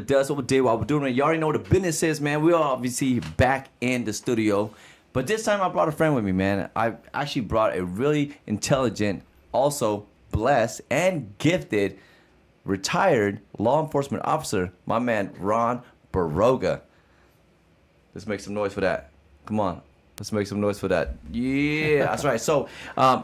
Does what we did while we're doing it. You already know what the business is, man. We're obviously back in the studio. But this time I brought a friend with me, man. I actually brought a really intelligent, also blessed and gifted, retired law enforcement officer, my man Ron Baroga. Let's make some noise for that. Come on. Let's make some noise for that. Yeah, that's right. So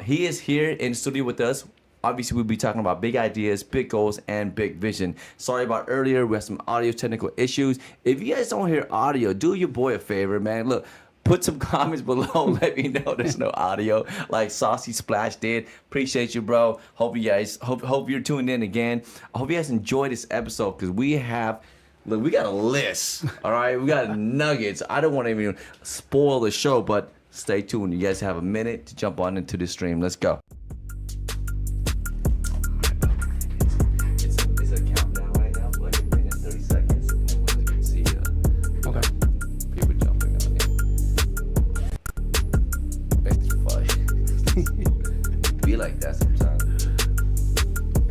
he is here in the studio with us. Obviously, we'll be talking about big ideas, big goals, and big vision. Sorry about earlier. We had some audio technical issues. If you guys don't hear audio, do your boy a favor, man. Look, put some comments below. Let me know there's no audio like Saucy Splash did. Appreciate you, bro. Hope you guys, hope you're tuned in again. I hope you guys enjoy this episode because we got a list, all right? We got nuggets. I don't want to even spoil the show, but stay tuned. You guys have a minute to jump on into the stream. Let's go. Be like that sometimes.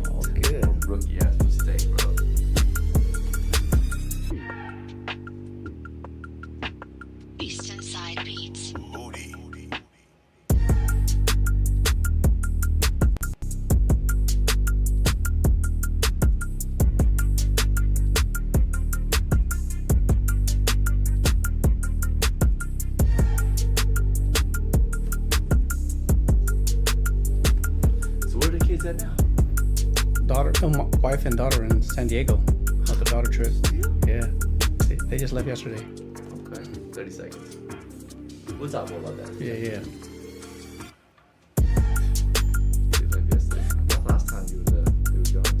Oh, good. Rookie ass mistake, bro. Eastern Side Beats. Moody. At now? Wife and daughter in San Diego. How's the daughter trip? Yeah, they just left yesterday. Okay, 30 seconds. We'll talk more about that. Yeah. Seems like yesterday. Last time you were going to. Alright, 20 seconds.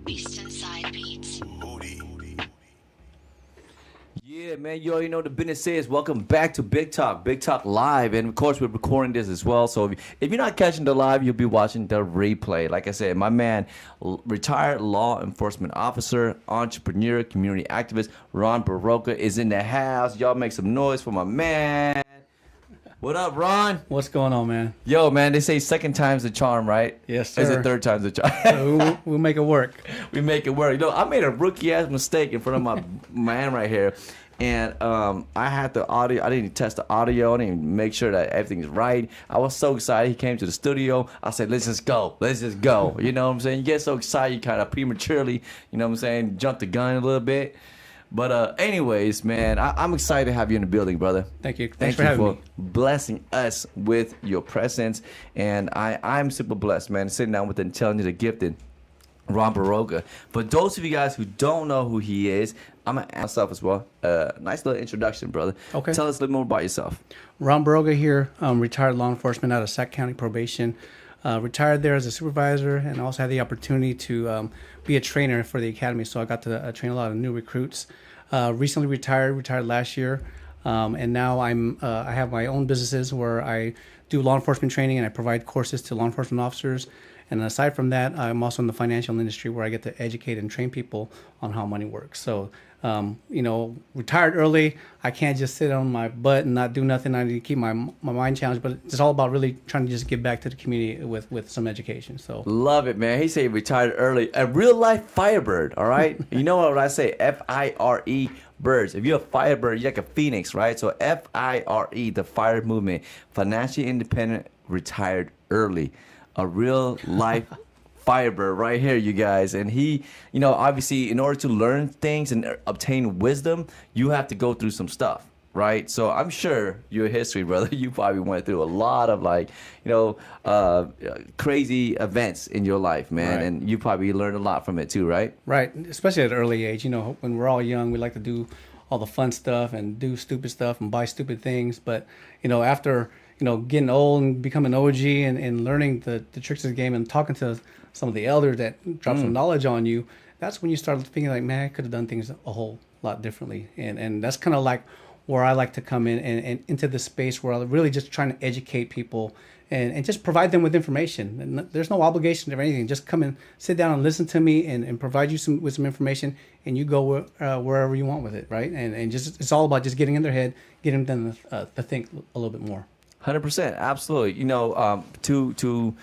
Eastern Side Beats. Moody. Yeah, man, you already know the business is. Welcome back to Big Talk Live. And of course, we're recording this as well. So if you're not catching the live, you'll be watching the replay. Like I said, my man, retired law enforcement officer, entrepreneur, community activist, Ron Baroga is in the house. Y'all make some noise for my man. What up, Ron? What's going on, man? Yo, man, they say second time's the charm, right? Yes, sir. Is it third time's the charm? So we'll make it work. We make it work. You know, I made a rookie-ass mistake in front of my man right here. And I had the audio. I didn't test the audio. I didn't make sure that everything's right. I was so excited. He came to the studio. I said, let's just go. You know what I'm saying? You get so excited, you kind of prematurely, you know what I'm saying, jump the gun a little bit. But anyways, man, I'm excited to have you in the building, brother. Thank you. Thank Thanks for you having for me. blessing us with your presence. And I'm super blessed, man, sitting down with the intelligent, the gifted Ron Baroga. For those of you guys who don't know who he is, I'm going to ask myself as well. Nice little introduction, brother. Okay. Tell us a little more about yourself. Ron Baroga here, retired law enforcement out of Sac County Probation. Retired there as a supervisor and also had the opportunity to be a trainer for the academy. So I got to train a lot of new recruits. Recently retired last year. And now I have my own businesses where I do law enforcement training and I provide courses to law enforcement officers. And aside from that, I'm also in the financial industry where I get to educate and train people on how money works. So, retired early, I can't just sit on my butt and not do nothing. I need to keep my mind challenged, but it's all about really trying to just give back to the community with some education. So Love it, man. He said retired early. A real life firebird, all right? You know what I say? F-I-R-E, birds. If you're a firebird, you're like a phoenix, right? So F-I-R-E, the fire movement. Financially independent, retired early. A real life firebird right here, you guys. And he, obviously, in order to learn things and obtain wisdom, you have to go through some stuff, right? So I'm sure your history, brother, you probably went through a lot of crazy events in your life, man. Right. And you probably learned a lot from it too, right? right, especially at an early age. When we're all young, we like to do all the fun stuff and do stupid stuff and buy stupid things. But after getting old and becoming OG and learning the tricks of the game and talking to some of the elders that drop some knowledge on you, that's when you start thinking like, man, I could have done things a whole lot differently. And that's kind of like where I like to come in and into the space where I'm really just trying to educate people and just provide them with information. And there's no obligation or anything. Just come and sit down and listen to me and provide you with some information, and you go wherever you want with it, right? And just it's all about just getting in their head, getting them to think a little bit more. 100%, absolutely. You know, to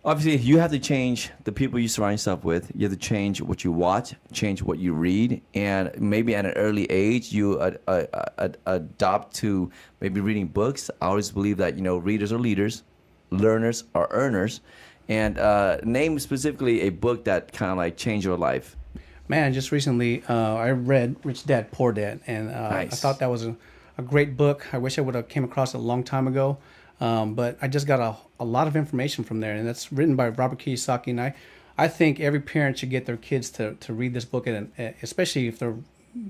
obviously you have to change the people you surround yourself with. You have to change what you watch, change what you read, and maybe at an early age you adopt to maybe reading books. I always believe that, you know, readers are leaders, learners are earners. And name specifically a book that kind of like changed your life. Man, just recently I read Rich Dad Poor Dad, and Nice. I thought that was a great book. I wish I would have came across it a long time ago, but I just got a lot of information from there, and that's written by Robert Kiyosaki. And I think every parent should get their kids to read this book, and especially if they're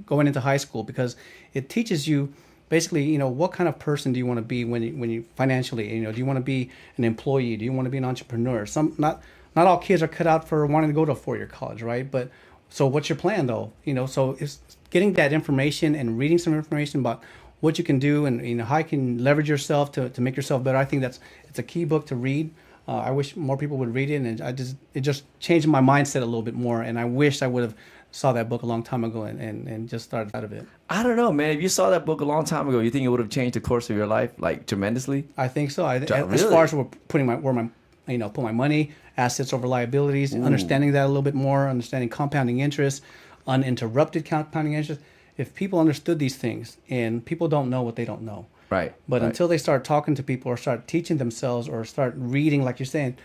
going into high school, because it teaches you basically, you know, what kind of person do you want to be when you financially, you know, do you want to be an employee? Do you want to be an entrepreneur? Not all kids are cut out for wanting to go to a 4-year college, right? But so what's your plan though? You know, so it's getting that information and reading some information about what you can do and, you know, how you can leverage yourself to make yourself better. I think it's a key book to read. I wish more people would read it, and it just changed my mindset a little bit more. And I wish I would have saw that book a long time ago and just started out of it. I don't know, man. If you saw that book a long time ago, you think it would have changed the course of your life like tremendously? I think so. As Really? far as put my money, assets over liabilities, understanding that a little bit more, understanding compounding interest, uninterrupted compounding interest. If people understood these things, and people don't know what they don't know. Right. But right. until they start talking to people or start teaching themselves or start reading, like you're saying,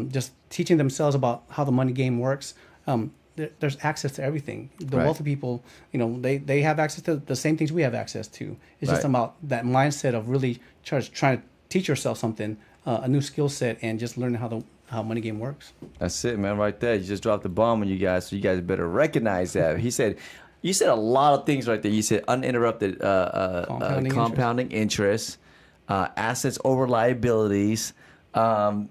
just teaching themselves about how the money game works, there's access to everything. The Right. wealthy people, you know, they have access to the same things we have access to. It's just Right. about that mindset of really trying to teach yourself something, a new skill set, and just learning how money game works. That's it, man. Right there. You just dropped the bomb on you guys, so you guys better recognize that. You said a lot of things right there. You said uninterrupted compounding interest, assets over liabilities. Man,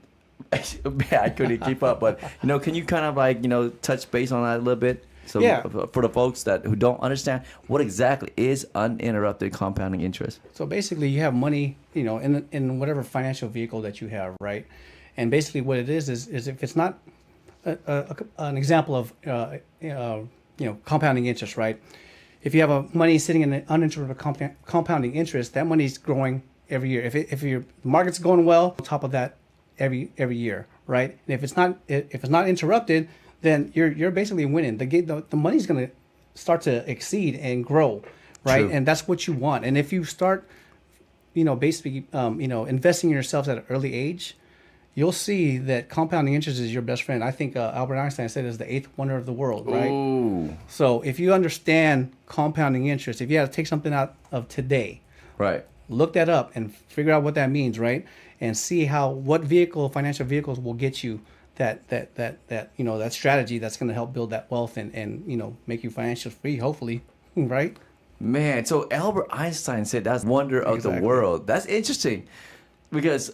I couldn't keep up. But, you know, can you kind of like, you know, touch base on that a little bit? So Yeah. For the folks who don't understand, what exactly is uninterrupted compounding interest? So basically, you have money, you know, in whatever financial vehicle that you have, right? And basically, what it is if it's not an example of you know, compounding interest, right? If you have money sitting in an uninterrupted compounding interest, that money's growing every year. If your market's going well, on top of that, every year, right? And if it's not interrupted, then you're basically winning. The money's going to start to exceed and grow, right? True. And that's what you want. And if you start, you know, basically, you know, investing in yourselves at an early age, you'll see that compounding interest is your best friend. I think Albert Einstein said it's the 8th wonder of the world, right? Ooh. So if you understand compounding interest, if you had to take something out of today, Right. look that up and figure out what that means, right? And see what financial vehicles will get you that you know, that strategy that's going to help build that wealth and you know, make you financially free, hopefully, right? Man, so Albert Einstein said that's wonder of the Exactly. world. That's interesting because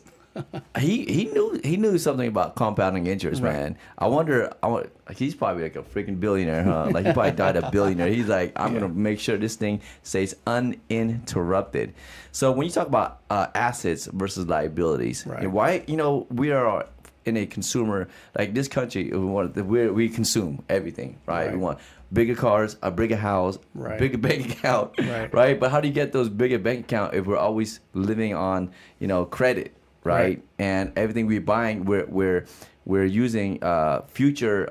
he knew something about compounding interest, Right. man. I wonder, he's probably like a freaking billionaire, huh? Like he probably died a billionaire. He's like, I'm gonna make sure this thing stays uninterrupted. So when you talk about assets versus liabilities, Right. why, you know, we are in a consumer, like this country, we consume everything, right? We Right. want bigger cars, a bigger house, Right. bigger bank account, Right. right? But how do you get those bigger bank account if we're always living on, you know, credit, right? Right. And everything we're buying, we're using future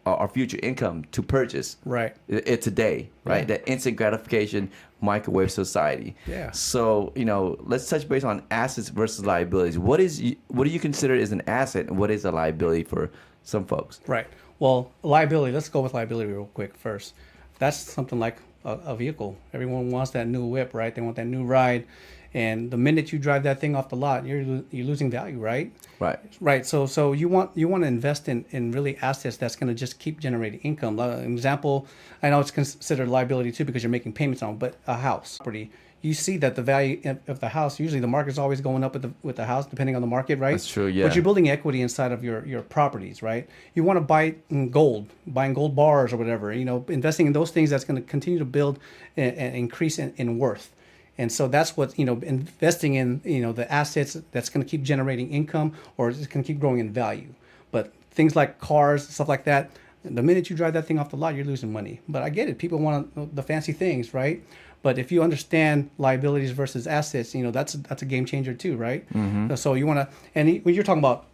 our future income to purchase Right. it today, right? Yeah. That instant gratification microwave society. Yeah. So, you know, let's touch base on assets versus liabilities. What do you consider as an asset, and what is a liability for some folks? Right. Well, liability. Let's go with liability real quick first. That's something like a vehicle. Everyone wants that new whip, right? They want that new ride, and the minute you drive that thing off the lot, you're losing value, right? Right. Right. So you want to invest in really assets that's going to just keep generating income. An example, I know it's considered liability too because you're making payments on, but a house property. you see that the value of the house, usually the market's always going up with the house, depending on the market, right? That's true, yeah. But you're building equity inside of your properties, right? You want to buy buying gold bars or whatever, investing in those things that's going to continue to build and increase in worth. And so that's what, investing in, the assets that's going to keep generating income or it's going to keep growing in value. But things like cars, stuff like that, the minute you drive that thing off the lot, you're losing money. But I get it. People want the fancy things, right? But if you understand liabilities versus assets, that's a game changer too, right? Mm-hmm. So you want to, and when you're talking about,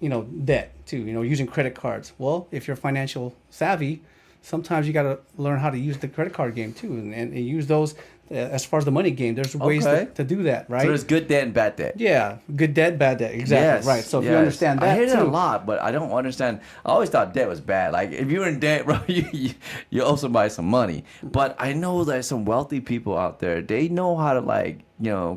debt too, using credit cards. Well, if you're financial savvy, sometimes you got to learn how to use the credit card game too, and use those as far as the money game. There's ways to do that, right? So there's good debt and bad debt. Yeah, good debt, bad debt. Exactly, yes, right. So if yes. you understand that, I hear that a too. lot, but I don't understand. I always thought debt was bad. Like if you're in debt, bro, you owe somebody some money. But I know there's some wealthy people out there. They know how to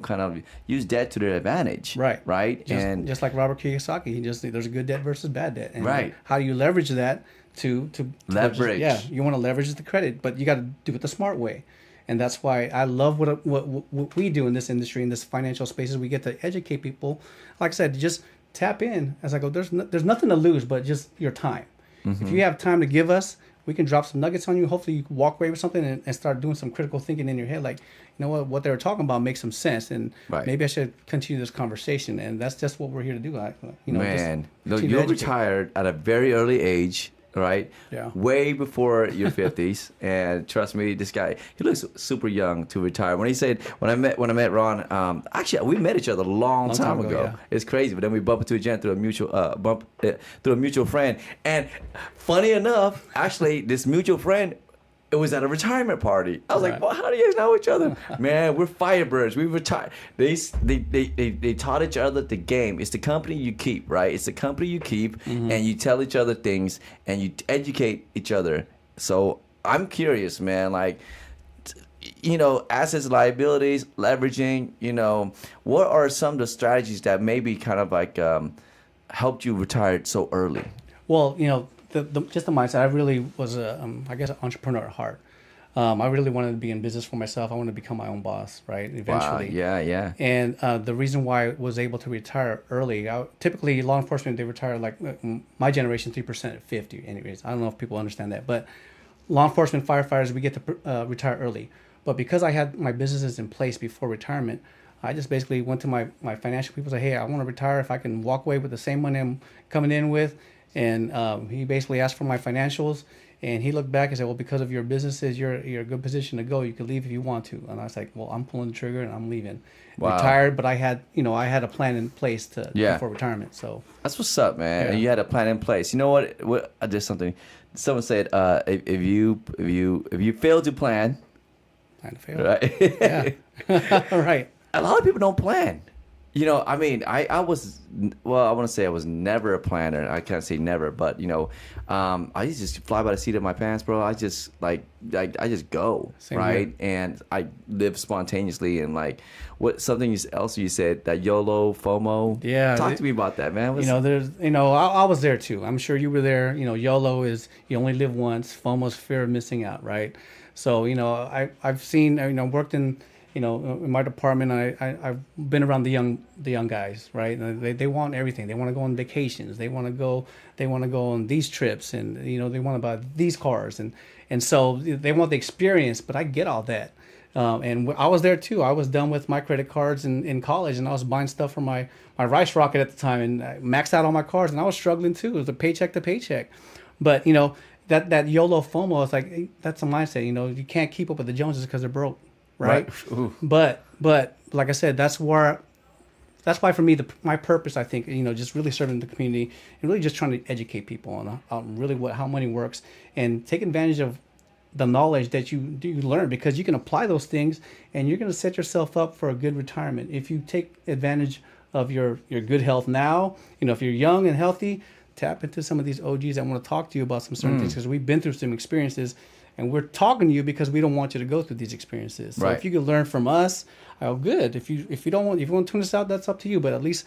kind of use debt to their advantage. Right. Right. Just like Robert Kiyosaki, there's a good debt versus bad debt. And right. How do you leverage that to leverage? You want to leverage the credit, but you got to do it the smart way. And that's why I love what we do in this industry, in this financial spaces. We get to educate people. Like I said, just tap in. As I go, there's nothing to lose but just your time. Mm-hmm. If you have time to give us, we can drop some nuggets on you. Hopefully you can walk away with something and start doing some critical thinking in your head. Like, what they were talking about makes some sense. And maybe I should continue this conversation. And that's just what we're here to do. Man, you're retired at a very early age. Right? Yeah. Way before your 50s, and trust me, this guy, he looks super young to retire. When I met Ron, actually we met each other a long time ago. Yeah. It's crazy, but then we bumped into each other through a mutual friend. And funny enough, actually, this mutual friend, it was at a retirement party. I was like, well, how do you guys know each other? Man, we're Firebirds. We retired. They taught each other the game. It's the company you keep, right? It's the company you keep, mm-hmm. and you tell each other things, and you educate each other. So I'm curious, man, assets, liabilities, leveraging, what are some of the strategies that maybe kind of helped you retire so early? Well, just the mindset. I really was an entrepreneur at heart. I really wanted to be in business for myself. I wanted to become my own boss, right? Eventually. Wow. Yeah. And the reason why I was able to retire early, typically law enforcement, they retire my generation, 3% at 50. Anyways, I don't know if people understand that, but law enforcement, firefighters, we get to retire early. But because I had my businesses in place before retirement, I just basically went to my financial people and said, hey, I want to retire if I can walk away with the same money I'm coming in with. And he basically asked for my financials, and he looked back and said, well, because of your businesses, you're in a good position to go. You could leave if you want to. And I was like, well, I'm pulling the trigger and I'm leaving. Wow. Retired, but I had a plan in place before retirement. So that's what's up, man. Yeah. And you had a plan in place. You know what? I did something. Someone said, if you fail to plan, plan to fail. Right? Yeah. Right. A lot of people don't plan. I was, well, I want to say I was never a planner. I can't say never, but, I used to just fly by the seat of my pants, bro. I just, I just go, Same right? Way. And I live spontaneously. And, something else you said, that YOLO, FOMO. Yeah. Talk to me about that, man. I was there, too. I'm sure you were there. YOLO is you only live once. FOMO is fear of missing out, right? So, I've seen, worked in my department, I've been around the young guys, right? And they want everything. They want to go on vacations. They want to go on these trips, and they want to buy these cars, and so they want the experience. But I get all that, and I was there too. I was done with my credit cards in college, and I was buying stuff for my rice rocket at the time, and I maxed out all my cards, and I was struggling too. It was a paycheck to paycheck, but that YOLO FOMO is that's a mindset. You can't keep up with the Joneses because they're broke. Right. But like I said, that's why for me, my purpose, I think, just really serving the community and really just trying to educate people on really how money works and take advantage of the knowledge that you learn, because you can apply those things and you're going to set yourself up for a good retirement. If you take advantage of your good health now, if you're young and healthy, tap into some of these OGs that want to talk to you about some certain things, because we've been through some experiences. And we're talking to you because we don't want you to go through these experiences. So if you can learn from us, good. If you want to tune us out, that's up to you. But at least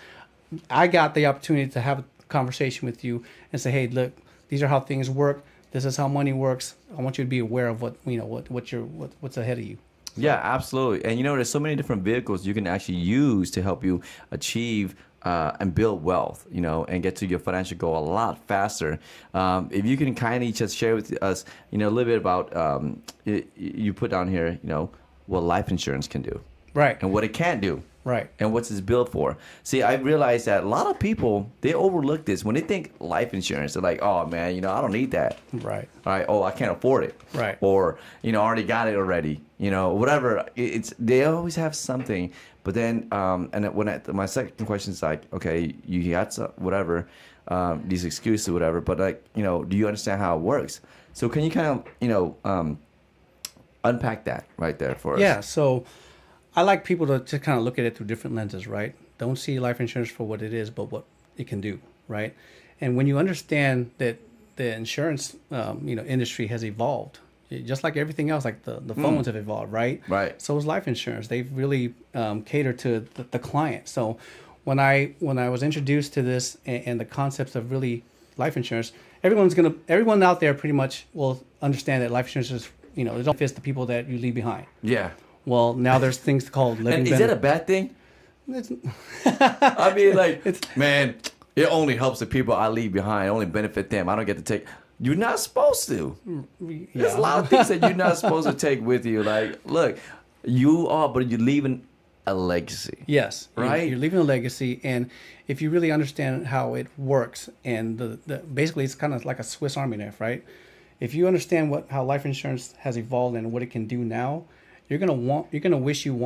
I got the opportunity to have a conversation with you and say, hey, look, these are how things work. This is how money works. I want you to be aware of what's ahead of you. Yeah, absolutely. And you know, there's so many different vehicles you can actually use to help you achieve and build wealth, you know, and get to your financial goal a lot faster. If you can kindly just share with us, you know, a little bit about you put down here, you know, what life insurance can do, Right. and what it can't do. Right. And what's it's built for. See, I realized that a lot of people, they overlook this. When they think life insurance, they're like, oh, man, you know, I don't need that. Right. All right. Oh, I can't afford it. Right. Or, you know, I already got it already. You know, whatever. It's they always have something. But then, my second question is like, okay, you got some, whatever, these excuses, whatever. But like, you know, do you understand how it works? So can you kind of, you know, unpack that right there for us? Yeah. So I like people to just kind of look at it through different lenses, right? Don't see life insurance for what it is, but what it can do, right? And when you understand that the insurance, industry has evolved, just like everything else, like the phones have evolved, right? Right. So is life insurance. They've really catered to the client. So when I was introduced to this and the concepts of really life insurance, everyone out there pretty much will understand that life insurance is, it all fits the people that you leave behind. Yeah. Well, now there's things called living And is that a bad thing? I mean, like, man, it only helps the people I leave behind. It only benefit them. I don't get to take. You're not supposed to. There's a lot of things that you're not supposed to take with you. Like, look, you are, but you're leaving a legacy. Yes. Right? You're leaving a legacy. And if you really understand how it works, and basically it's kind of like a Swiss Army knife, right? If you understand how life insurance has evolved and what it can do now, you're gonna wish you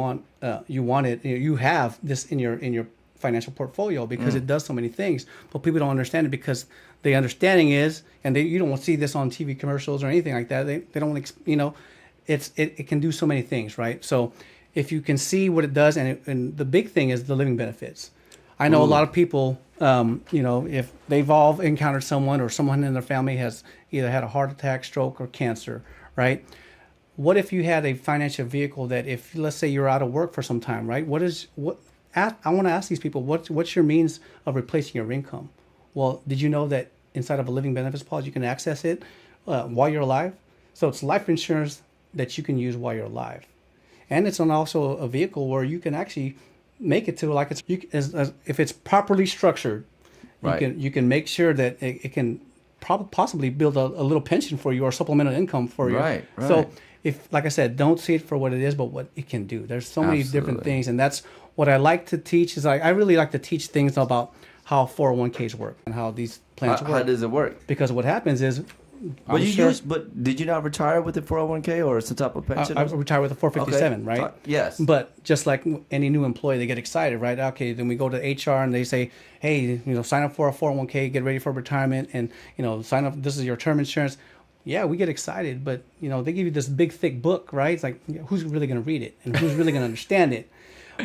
have this in your financial portfolio, because it does so many things. But people don't understand it, because the understanding is, and you don't see this on TV commercials or anything like that. They don't, it can do so many things, right? So if you can see what it does, and the big thing is the living benefits. I know a lot of people, if they've all encountered someone, or someone in their family has either had a heart attack, stroke, or cancer, right? What if you had a financial vehicle that, if, let's say, you're out of work for some time, right? I want to ask these people, what's your means of replacing your income? Well, did you know that inside of a living benefits policy, you can access it while you're alive? So it's life insurance that you can use while you're alive. And it's also a vehicle where you can actually make it to, like, if it's properly structured, Right. you can make sure that it can possibly build a little pension for you, or supplemental income for you. Right. So, if, like I said, don't see it for what it is, but what it can do. There's so many different Absolutely. things, and that's what I like to teach. I really like to teach things about how 401ks work and how these plans How work. does it work? Because what happens is, But did you not retire with the 401k or some type of pension? I retired with a 457, Okay. right? Yes. But just like any new employee, they get excited, right? Okay, then we go to HR and they say, hey, sign up for a 401k, get ready for retirement, and, sign up. This is your term insurance. Yeah, we get excited, but, they give you this big, thick book, right? It's like, who's really going to read it, and who's really going to understand it?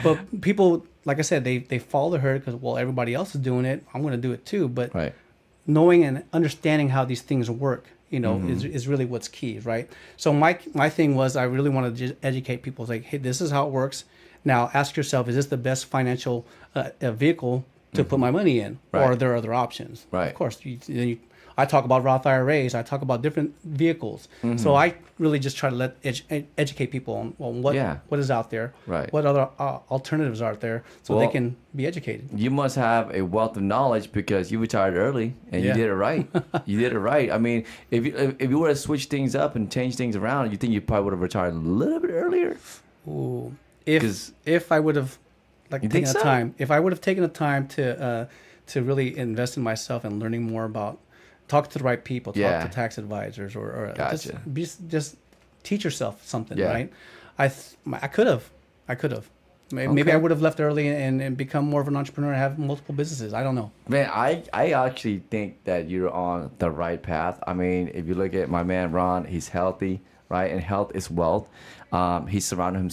But people, like I said, they follow the herd because, well, everybody else is doing it. I'm going to do it too. But Right. knowing and understanding how these things work, is really what's key, right? So my thing was, I really wanted to just educate people. Like, hey, this is how it works. Now ask yourself, is this the best financial vehicle to put my money in, or Right. are there other options? Right. Of course, I talk about Roth IRAs. I talk about different vehicles. So I really just try to educate people on what is out there, Right. what other alternatives are there, so they Well, can be educated. You must have a wealth of knowledge, because you retired early and you Yeah. did it right. You did it right. I mean, if you were to switch things up and change things around, you think you probably would have retired a little bit earlier? Ooh, 'Cause- if I would have You think so? if I would have taken the time to really invest in myself and learning more about, talk to the right people, talk Yeah. to tax advisors, or Gotcha. just teach yourself something, Yeah. right? I could have. Maybe Okay. I would have left early and become more of an entrepreneur and have multiple businesses. I don't know. Man, I actually think that you're on the right path. I mean, if you look at my man Ron, he's healthy, right? And health is wealth. He's surrounded himself